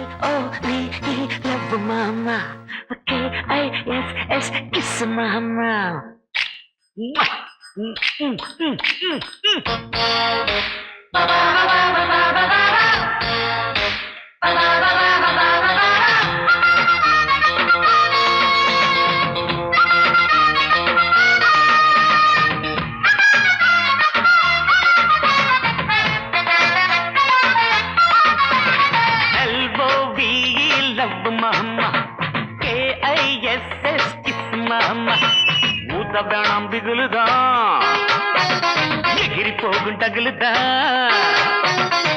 L-O-V-E, love mama. K-I-S-S, kiss mama. L-O-V-E, love mama. K-I-S-S, kiss mama. ஊத்த வேணாம் பிகுலுதான் எகிரி போகும் டகுலுதான்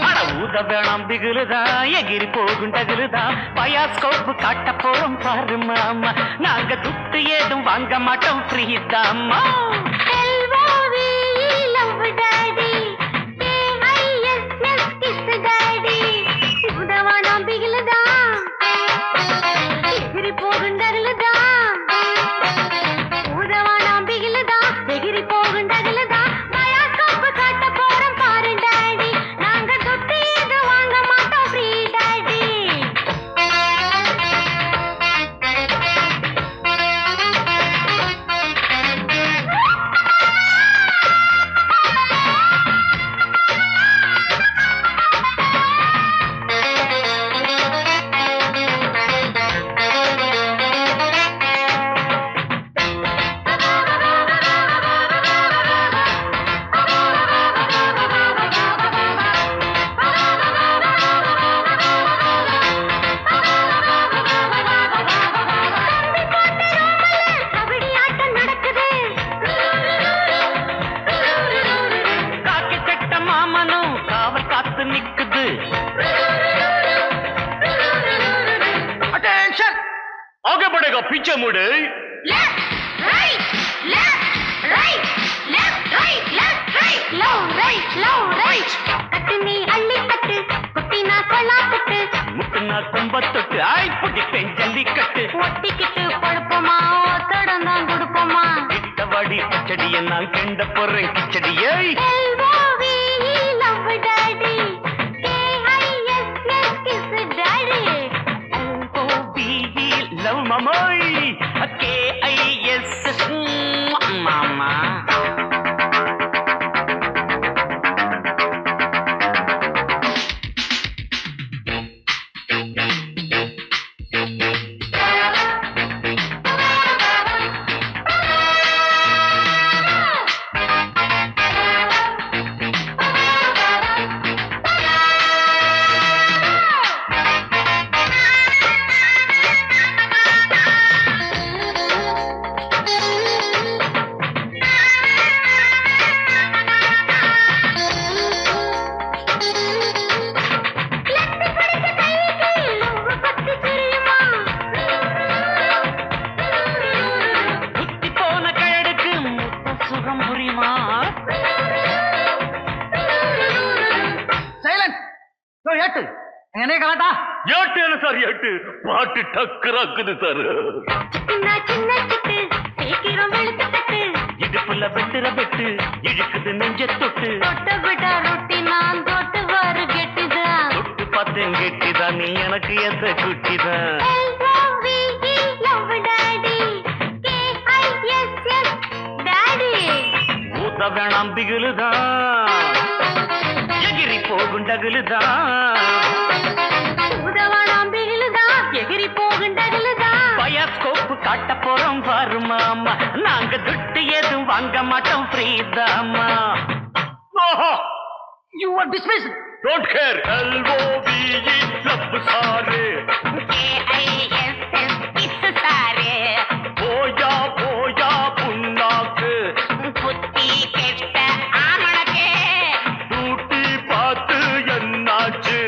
அட ஊத்த வேணாம் பிகுலுதான் எகிரி போகும் டகுலுதான் பயாஸ்கோப்பு காட்ட போறோம் பாரு மாமா நாங்க துட்டு ஏதும் வாங்க மாட்டோம் ஃப்ரீ தாம்மா आगे बढ़ेगा पीछे मुड़े लेफ्ट राइट लो राइट कटनी अल्ली कट कुटीना कोला कट मुकना कुंबत्तट आई पुटिटे जल्लिकट ஒட்டிக்கிட்டு படுப்போமா தடனா குடுப்போமா இட்டவடி கிச்சடியை நான் கண்ட போறேன் கிச்சடியை L-O-V-E, love daddy. K-I-S-S, kiss daddy. L-O-V-E, love mamoy K-I-S-S, mama sir எட்டு பாட்டு டக்குறாக்குது சார் இடுப்புல வெட்டுற வெட்டு இழுக்குது நெஞ்ச தொட்டு தொட்டு பார்த்தேன் கெட்டிதான் நீ எனக்கு எந்த குட்டிதான் ஊத்த வேணாம் பிகுலுதான் எகிரி போகும் டகுலுதான் எகிரி போகின்றதுலதா பயாஸ்கோப்பு காட்ட போறோம் பாரு மாமா நாங்க துட்டு ஏதும் வாங்க மாட்டோம் free Dhama You are dismissed. Don't care. L-O-V-E, love sir K-I-S-S, kiss sir போயா போயா புண்ணாக்கு புத்தி கெட்ட ஆமணக்கு டூட்டி பார்த்து என்னாச்சு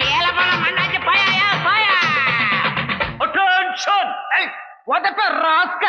வேலை பணம் மண்ணாச்சு போயா Attention! உதப்ப ராஸ்க